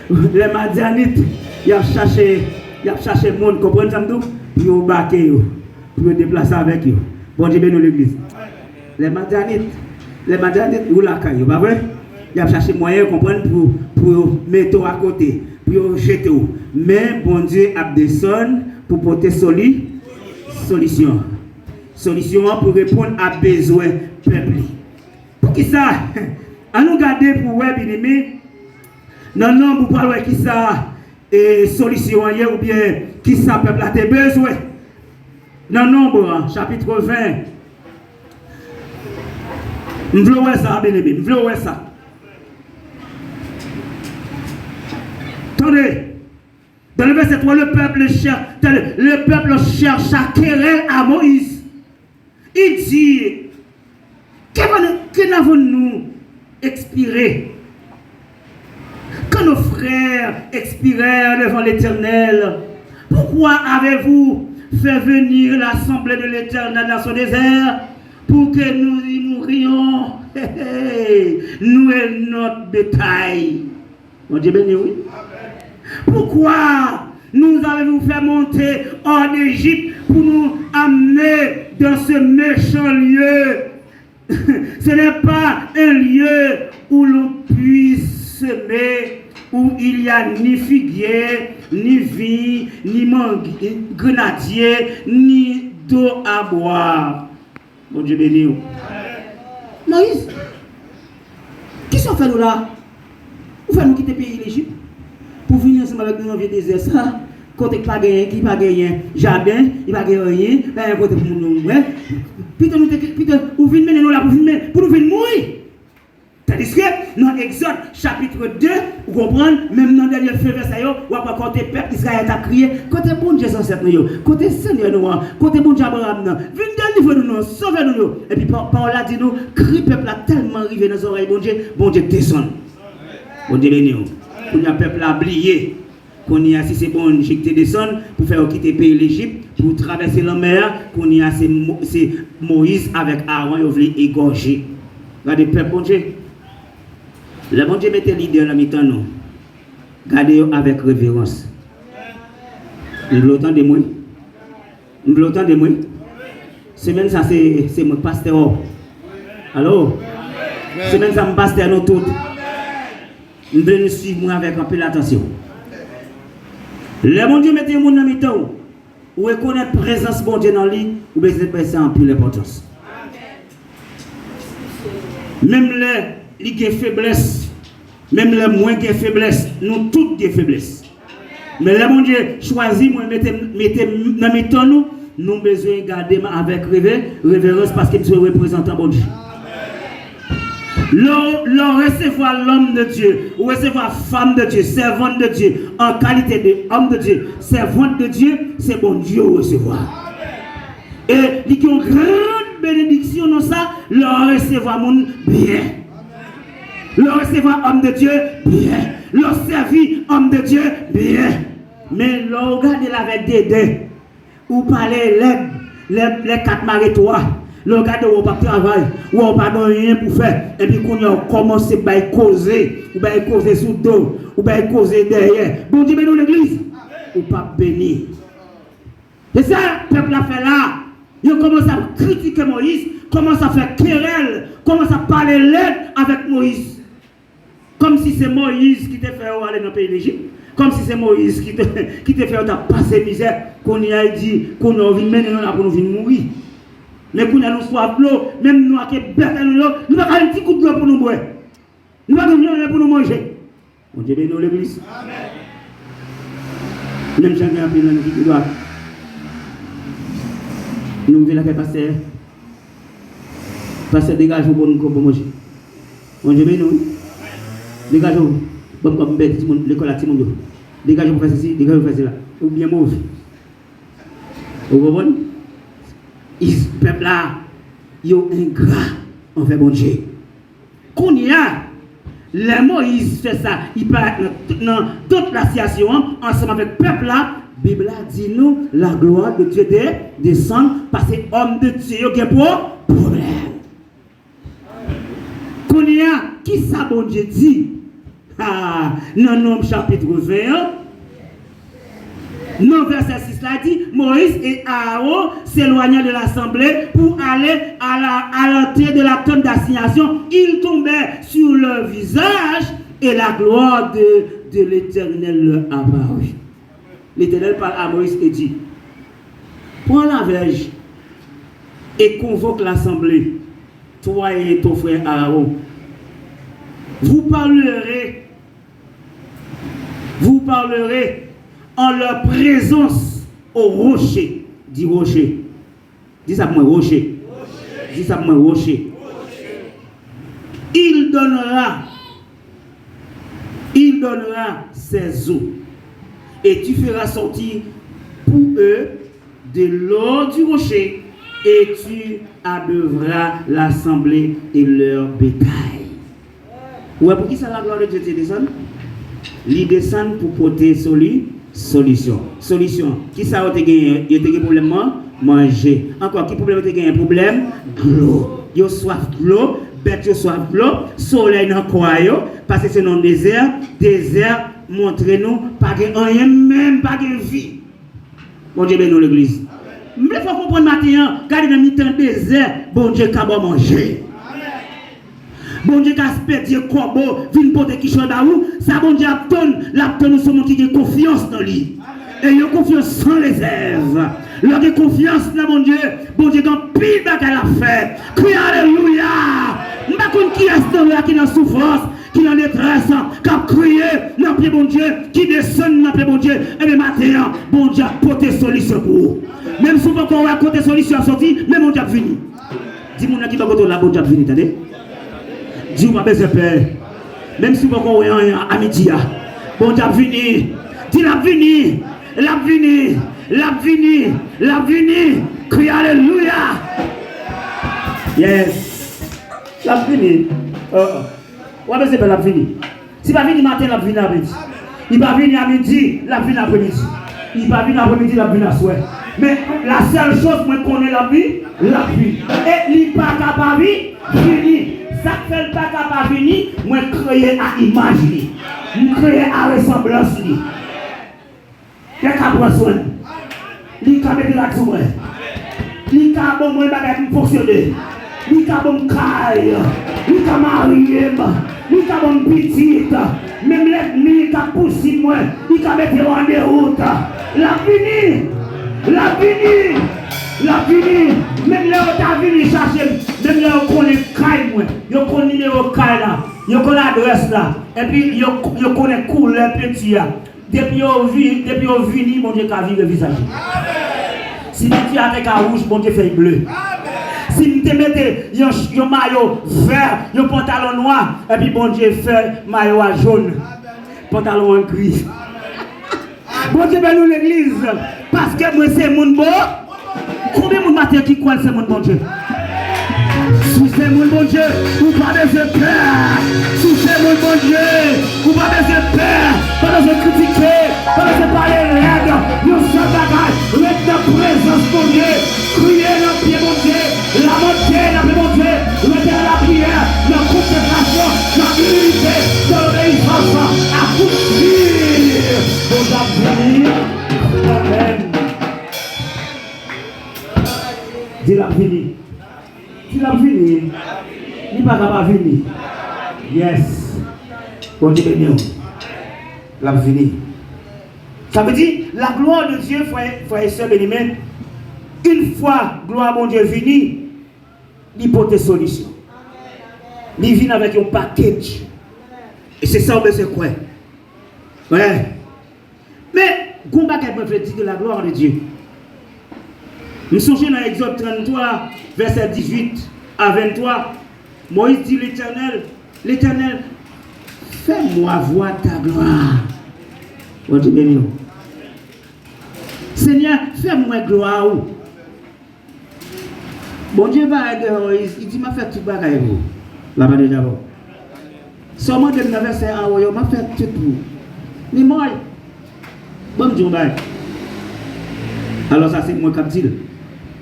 Les Madianites, ils ont cherché le monde, comprenez ça? Pour embarquer, pour déplacer avec eux. Bon Dieu bénit l'église. Les Madianites, où la caille, pas vrai? Ils ont cherché moyen, comprenez, pour mettre à côté, pour jeter. Mais bon Dieu a descendu pour porter solution pour répondre à besoin peuple. Pour qui ça? À nous garder pour web ennemi. Non pour parler qui ça et solution ou bien qui ça peuple a des besoins. Dans Nombre chapitre 20. Je veux voir ça bien aimé, je veux voir ça. Attendez. Dans le verset 3, le peuple cherche à querelle à Moïse. Il dit, que n'avons-nous expiré? Quand nos frères expirèrent devant l'Éternel, pourquoi avez-vous fait venir l'assemblée de l'Éternel dans son désert pour que nous y mourions? Nous et notre bétail. On dit béni, oui. Pourquoi nous avez-vous fait monter en Égypte pour nous amener dans ce méchant lieu? Ce n'est pas un lieu où l'on puisse semer, où il n'y a ni figuier, ni vigne, ni grenadier, ni d'eau à boire. Bon Dieu béni. Moïse, qui sont fait nous là? Vous faites nous quitter le pays l'Égypte pour venir ensemble avec nous dans le désert. Ça, côté qui pas gagné, qui pas gagné jardin, il pas gagné rien, côté pour nous. Putain, vous venez nous là pour nous venir mourir. Tandis que dans Exode chapitre 2, vous comprenez, même dans le dernier verset, vous avez côté peuple Israël a crié, côté bon Dieu ancêtre, côté Seigneur nous, côté bon Dieu Abraham, venez délivrer-nous, sauvez-nous. Et puis Paul a dit nous, cri peuple a tellement arrivé dans les oreilles, bon Dieu descend. Bon Dieu béni. Pour le peuple a oublié qu'on y a si c'est bon injecter descendre pour faire quitter le pays l'Égypte pour traverser la mer qu'on y a c'est Moïse avec Aaron ils voulaient égorger. Regardez peuple bon Dieu. Le bon Dieu mettait l'idée dans la mi-temps nous. Regardez avec révérence. L'autant de moi. L'autant de moi. Semaine ça c'est mon pasteur. Allô? Semaine ça me pasteur nous toutes. Nous devons suivre avec un peu d'attention. Le bon Dieu mettez mon dans mi-temps. Ou reconnaître la présence de bon Dieu dans lui, ou bien c'est ça en plus l'importance. Même les qui ont faiblesse, même les moins qui ont faiblesse, nous toutes des faiblesses. Mais le bon Dieu choisit, moi, mettez dans mi-temps nous, nous avons besoin de garder avec révérence parce que nous représentons bon Dieu. L'on recevoir l'homme de Dieu, ou recevoir femme de Dieu, servante de Dieu, en qualité d'homme de Dieu, servante de Dieu, c'est bon Dieu recevoir. Et il y a une grande bénédiction dans ça, l'on recevoir mon bien. L'on recevoir homme de Dieu, bien. L'on servir homme de Dieu, bien. Mais l'on regarde avec des dés, ou parler les quatre maritoires. Le gars où on pas travail, où on pas rien pour faire, et puis qu'on a commencé à causer, ou à causer sous dos, ou à causer derrière. Bon Dieu, mais nous l'église, ou pas béni. C'est ça, le peuple a fait là. Il commence à critiquer Moïse, commence à faire querelle, commence à parler l'aide avec Moïse. Comme si c'est Moïse qui t'a fait aller dans le pays d'Égypte. Comme si c'est Moïse qui t'a fait passer misère, qu'on y a dit, qu'on a envie de mener pour nous venir mourir. Mais quand nous avons soif de l'eau, même nous avons bête de l'eau, nous avons un petit coup de l'eau pour nous boire. Nous avons rien pour nous manger. On dit béni l'église. Même chacun a pris dans le doigt. Nous voulons la pasteur. Pasteur, dégage-vous pour nous manger. On dit béni. Dégage-vous. Bon, comme bête, l'école à Timon. Dégage-vous pour faire ceci, dégage-vous pour faire cela. Ou bien mauvais. Vous comprenez? Le peuple là, il est ingrat envers bon Dieu. Quand il y a, les Moïse fait ça, il parle dans toute la situation, ensemble avec le peuple là, la Bible dit nous, la gloire de Dieu descend parce que l'homme de Dieu qui a pour problème. Quand il y a, qui ça bon Dieu dit? Dans Nom chapitre 21, non, verset 6 là dit, Moïse et Aaron s'éloignaient de l'assemblée pour aller à l'entrée de la tente d'assignation. Ils tombaient sur leur visage et la gloire de l'Éternel leur apparut. L'Éternel parle à Moïse et dit, prends la verge et convoque l'assemblée, toi et ton frère Aaron. Vous parlerez en leur présence au rocher. Dis rocher. Dis ça pour moi, rocher. Dis ça pour moi, rocher. Il donnera ses eaux. Et tu feras sortir pour eux de l'eau du rocher. Et tu abreuveras l'assemblée et leur bétail. Ouais, pour qui ça la gloire de Dieu descend? Il descend pour porter solution. Qui ça a gagné? Il y a des problèmes manger. Encore, qui problème a gagné? Problème de l'eau. Il y a soif de l'eau, bête soif de l'eau, soleil dans quoi parce que c'est dans le désert. Désert, montrez-nous, pas de rien, même pas de vie. Bon Dieu, bénis l'église. Mais il faut comprendre maintenant, regardez dans le mi-temps désert, bon Dieu, qu'à manger. Bon Dieu, qu'à spédier corbeau, vin porter qui chante à vous, ça bon Dieu, l'abtonne, nous qui a confiance dans lui. Et il a confiance sans réserve. L'on a confiance dans mon Dieu, quand pile bagarre à la fête. Crie alléluia. Je ne sais pas qui est dans qui est en souffrance, qui est en détresse, qui a crié dans le pied bon Dieu, qui descend dans le pied bon Dieu. Et bien maintenant, bon Dieu a porté solution pour vous. Même si vous ne pouvez pas côté solution à sortir, mais bon Dieu a fini. Dis-moi qui va côté là, bon Dieu a fini, attendez. Dis-moi pas besoin de peur. Même si vous ne pouvez pas amitié, bon Dieu a fini. Dis la fini. La vini, crie alléluia. Yes. La vini. Ouais, mais c'est pas la vini. Si pas vini matin, la vini après. Il va venir à midi, la vie l'après-midi. Il va venir l'après-midi, la vie la soirée. Mais la seule chose que je connais la vie. Et il n'est pas capable de finir. Ça fait pas capable de finir, moi créer à image, moi créer à ressemblance. Il y a qu'à prendre soin. Il y a qu'à mettre la tour. Il y a qu'à bon fonctionner. Il y a qu'à bon caille. Il y a qu'à marier. Il y a qu'à bon petite. Même l'ennemi qui a poussé moi, il y a qu'à mettre en déroute. La fini. La fini. La fini. Même là où tu as venu chercher, même là où on connaît caille moi, il connaît numéro caille là, il connaît l'adresse là, et puis il connaît couleur petit là. Depuis au vini, mon Dieu, qu'a vu le visage. Si tu as avec un rouge, mon Dieu fait bleu. Si tu mets un maillot vert, un pantalon noir, et puis mon Dieu fait maillot jaune, pantalon gris. Bon Dieu, ben nous l'église, parce que moi c'est mon beau. Combien de matin qui croient c'est mon bon Dieu? Si c'est mon bon Dieu, vous pas besoin de peur. Si c'est mon bon Dieu, vous pas besoin de peur. Pas besoin de critiquer, pas besoin de parler raide. Nous sommes bagages, avec la présence de Dieu. Crier dans le pied mon Dieu, la montée dans le mon Dieu, mettez la prière, la consécration, la unité, dans l'obéissance, à poursuivre. Bon Dieu, amen. Dis la fini. Dis la fini. Il n'est pas capable de venir. Yes. Bon Dieu béni. La fini. Ça veut dire la gloire de Dieu, frère et sœurs béni. Une fois gloire mon Dieu vini, il porte des solutions. Il vient avec un package. Et c'est ça, c'est quoi? Ouais. Mais, combat qu'elle peut dire de la gloire de Dieu. Nous songeons dans Exode 33, verset 18 à 23. Moïse dit l'Éternel, fais-moi voir ta gloire. Bon Dieu béni. Seigneur, fais-moi gloire. Bon Dieu va aider Moïse, il dit, m'a fait tout bagaille vous. Là-bas déjà bon. Seulement de verset 1, m'a fait tout pour. Mais moi, bon Dieu va. Alors ça c'est moi qui dis.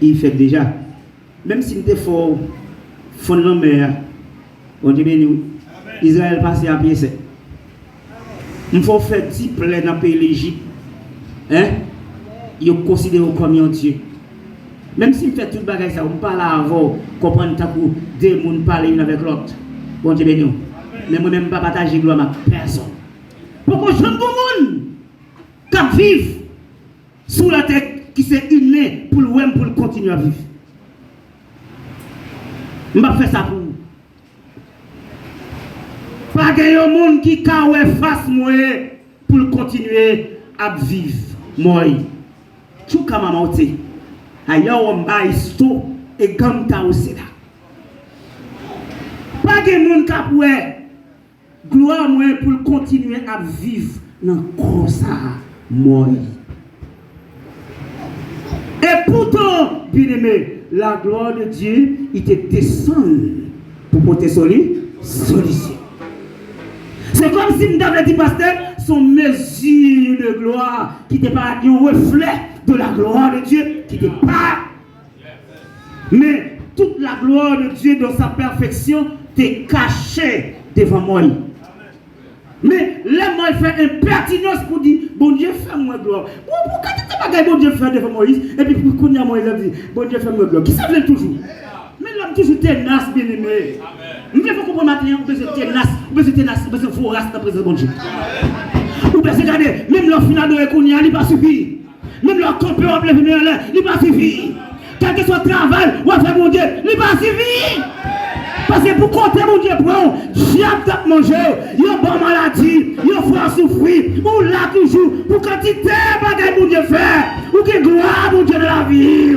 Il fait déjà. Même si nous fort fond de la mer, on dit bien Israël passe à pied sec. Il faut faire 10 plaies dans le pays de l'Égypte. Hein? Il considère comme un Dieu. Même si on fait tout le bagage, on parle avant, comprendre que deux personnes parlent l'une avec l'autre. Bon Dieu béni. Mais moi-même, je ne vais pas partager gloire avec personne. Pourquoi je ne monde qui vivent sous la tête qui s'est uné pour le continuer à vivre. Je ne vais pas faire ça pour vous. Pas de monde qui a face moi pour continuer à vivre. Moi, tout comme maman dit, ailleurs on va isto et comme ta aussi là. Pas de monde qui a gloire moi pour continuer à vivre dans comme ça moi. Et pourtant, bien aimé, la gloire de Dieu, il te descend pour porter solution. C'est comme si nous avions dit, pasteur, son mesure de gloire qui n'était pas un reflet de la gloire de Dieu, qui n'était pas. Mais toute la gloire de Dieu dans sa perfection t'est cachée devant moi. Mais là, moi, il fait impertinence pour dire, bon Dieu, fais-moi gloire. Pourquoi tu ne pas bon Dieu faire devant Moïse? Et puis, pour qu'on y a Moïse, il dit, bon Dieu, fais-moi gloire. Qui ça veut toujours? Mais l'homme toujours tenace, bien aimé. Il faut comprendre maintenant, on peut se tenace, on peut se tenace, on peut se fourrasse dans la présence de bon Dieu. On peut se regarder, même l'homme final de l'économie, il n'est pas suffi. Même l'homme campé en plein venir là, il n'est pas suffi. Quel que soit le travail, ou à faire mon Dieu, il n'est pas suffi. Parce que pour compter mon Dieu, bon, diable t'a mangé, il y a bonne maladie, il y a froid souffrir, ou là toujours, pour quantité de mon Dieu faire, ou que gloire mon Dieu de la vie.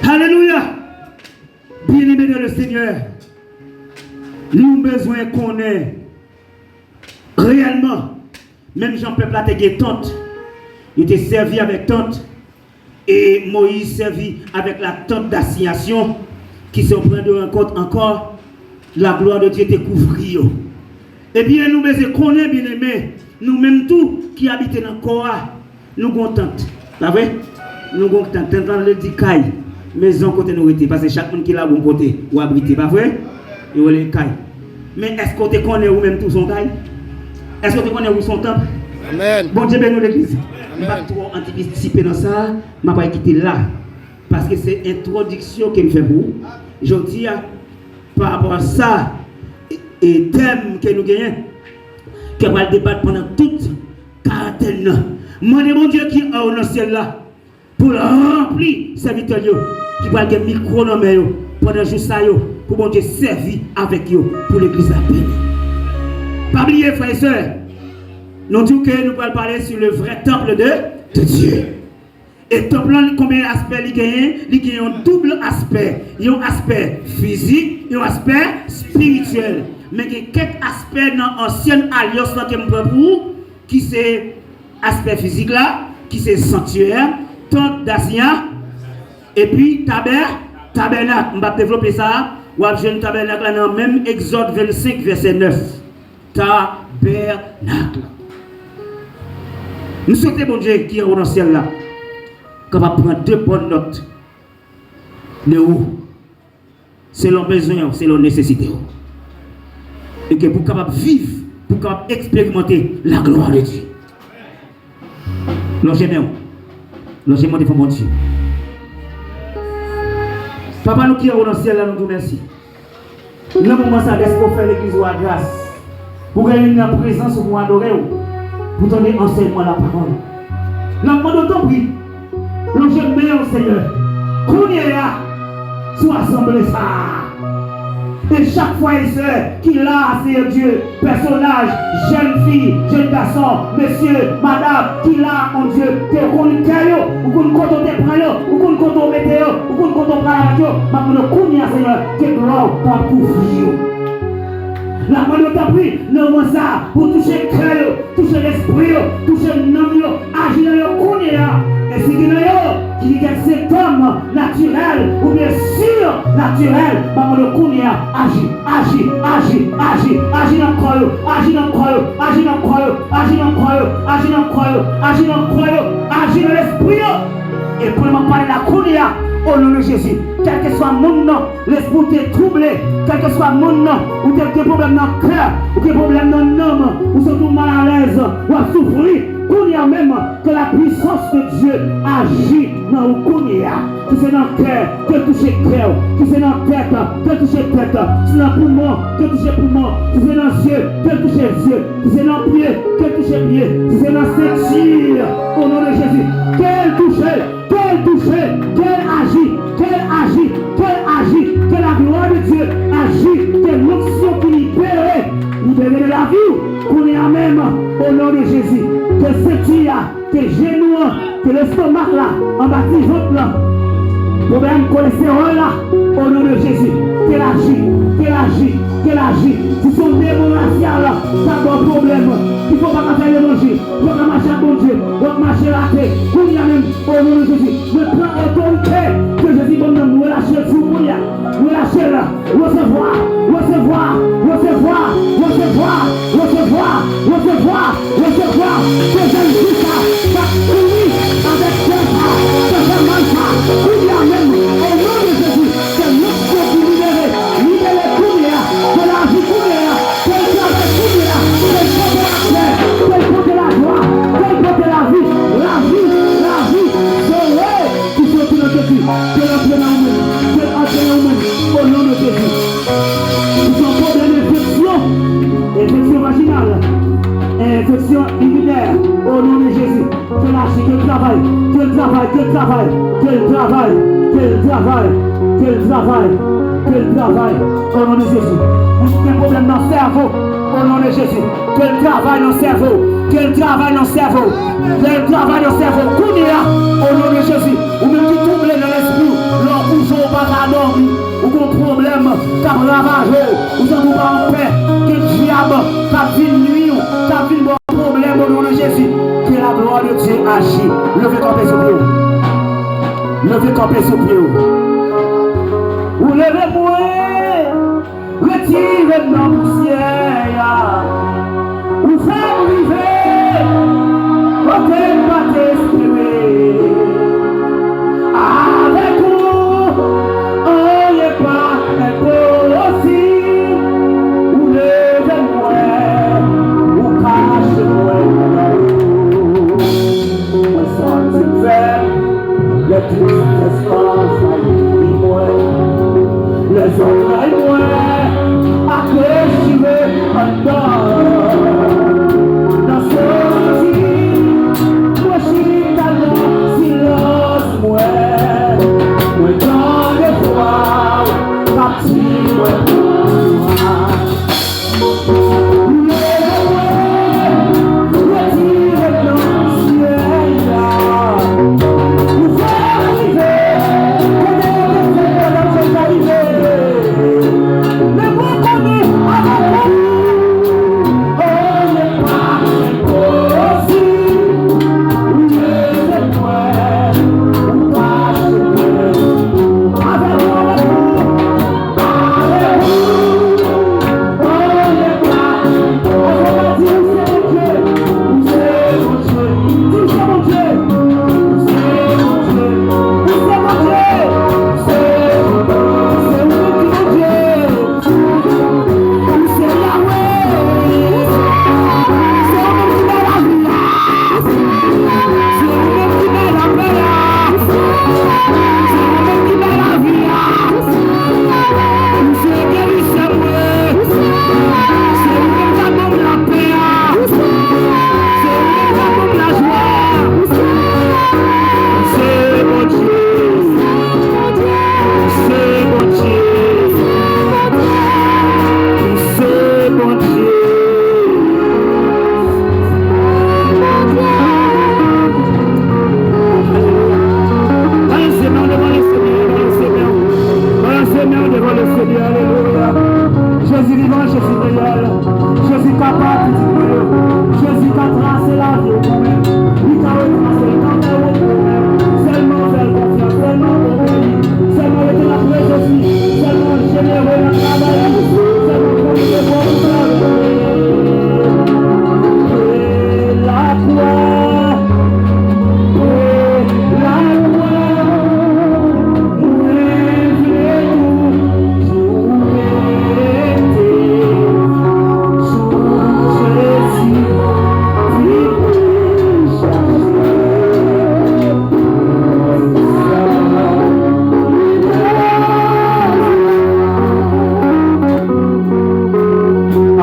Alléluia. Bien-aimé de le Seigneur, nous avons besoin qu'on ait réellement, même Jean-Peuple a été tante, il était servi avec tante. Et Moïse servi avec la tente d'assignation qui se prend de rencontre encore. la gloire de Dieu te couvre. Eh bien, nous, mes connaissons bien aimés, nous-mêmes tous qui habitons dans le corps, nous contents. Pas vrai? Nous contents. Tant le dit caille, maison côté nous était. Parce que chaque monde qui l'a bon côté, ou abrité. Pas vrai? Et on les caille. Mais est-ce qu'on te connaît ou même tout son caille? Est-ce qu'on te connaît où son temple? Amen. Bon Dieu bénisse l'église. Je ne vais Amen. pas trop anticiper dans ça. Je ne vais pas quitter là. Parce que c'est l'introduction qu'il me fait pour vous. Je dis par rapport à ça, et thème que nous gagnons, qu'on va débattre pendant toute quarantaine. Moi, mon Dieu qui est au ciel là, pour remplir serviteurs qui va avoir micro dans main pendant jour ça, pour mon Dieu servir avec eux pour l'église la paix. Pas oublier, frères et sœurs, nous disons que nous allons parler sur le vrai temple de Dieu. Et temple, combien d'aspects il gagne? Il gagne un double aspect. Il y a un aspect physique et un aspect spirituel. Mais il y a quelques aspects dans l'ancienne alliance que je prends pour qui c'est aspect physique là, qui c'est sanctuaire, tente d'Asia, et puis tabernacle. On va développer ça. Ou à jeune tabernacle là dans même Exode 25 verset 9. Tabernacle. Nous souhaitons bon Dieu qui est au ciel là, qu'on va prendre deux bonnes notes de où, selon besoin, selon nécessité. Et que pour capable vivre, pour capable expérimenter la gloire de Dieu. Logez-moi devant mon Dieu. Papa, nous qui est au ciel là, nous vous remercions. Le moment ça laisse pour faire l'église à grâce. Pour gagner une présence pour adorer. Pour donner enseignement à la parole. Nous demandons ton prix. Le jeune meilleur Seigneur. Qu'on y est là. Soit assemblé ça. Et chaque fois et sœur qui l'a, Seigneur Dieu, personnage, jeune fille, jeune garçon, monsieur, madame, qui l'a, mon Dieu, t'es qu'on caillot, ou qu'on compte te prendre, ou qu'on compte météo, ou qu'on compte prendre, maintenant qu'on y a, Seigneur, t'es gloire pour couvrir. La main de ta prie, non, ça, pour toucher le cœur, toucher l'esprit, toucher l'âme, agir dans le cognac. Et si il y a qui est cet homme naturel, ou bien surnaturel, maman de cognac, agit dans le croyant, agit dans le croyant, agit dans le croyant, agit dans le croyant, agit dans le croyant, agit dans le croyant, agit dans l'esprit. Et pour me parler de la cognac, au nom de Jésus, quel que soit mon nom, l'esprit est troublé, quel que soit mon nom, ou quel problème dans le cœur, ou quel problème dans l'homme, ou surtout mal à l'aise, ou à souffrir, qu'on y a même que la puissance de Dieu agit dans le cognac. Si c'est dans le cœur, que touche le cœur, si c'est dans la tête, que touche la tête, si c'est dans le poumon, que touche le poumon, si c'est dans les yeux, que touche les yeux, si c'est dans le pied, que touche les pieds, si c'est dans la ceinture, au nom de Jésus, qu'elle touche, que la gloire de Dieu agit, que l'option qui libère de la vie, qu'on est à même au nom de Jésus, que ceinture, que genou, que l'estomac là, en bas du ventre là, problème cholestérol là, au nom de Jésus, qu'elle agit, si son démon racial là, ça a un problème, il faut pas faire le manger, il faut pas marcher à bon Dieu, il faut marcher à la paix, qu'on y a même au nom de Jésus, je prends autorité, que Jésus va nous relâcher sous moi, relâcher là, recevoir, que Jésus va courir avec que je mange ça, qu'il y a même au nom de Jésus, que nous sommes libérer courir, que la vie courir, que le travail courir, que le porte la paix, que le porte la joie, que le porte la vie, de l'œil qui se trouve dans Jésus, que l'entre dans nous, au nom de Jésus. Nous avons problème d'infection vaginale, infection immunitaire, au nom de Jésus. Que lâche, que travaille, au nom de Jésus. Nous avons un problème dans le cerveau, au nom de Jésus. Que le travail dans le cerveau, au nom de Jésus. Ou même qui trouble dans l'esprit, l'on bouge pas à dormir, ou qu'on problème, t'as ravagé, ou ça vous pas en paix, que le diable, t'as vu nuit, t'as vu bon problème au nom de Jésus. Que la gloire de Dieu agit. Levez camper sur pied. Levez camper sur pied. Ou levez-moi. Retire dans le poussière. Ou faire arriver. Côté pas t'espérer. Avec vous, on n'est pas impossible. Ou levez-moi, ou cachez-moi. Moi, sentir faire, les tristesses envahissent moi. Les autres et moi, à déchirer un temps. Dans ce moi, je suis dans le silence, moi, dans les froids, captive, moi.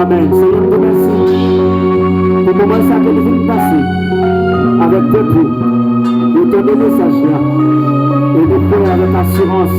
Amen. Seigneur, nous te remercie pour le moment ça que nous venons passer avec peuple. Nous te donnons message là. Et nous prions avec assurance.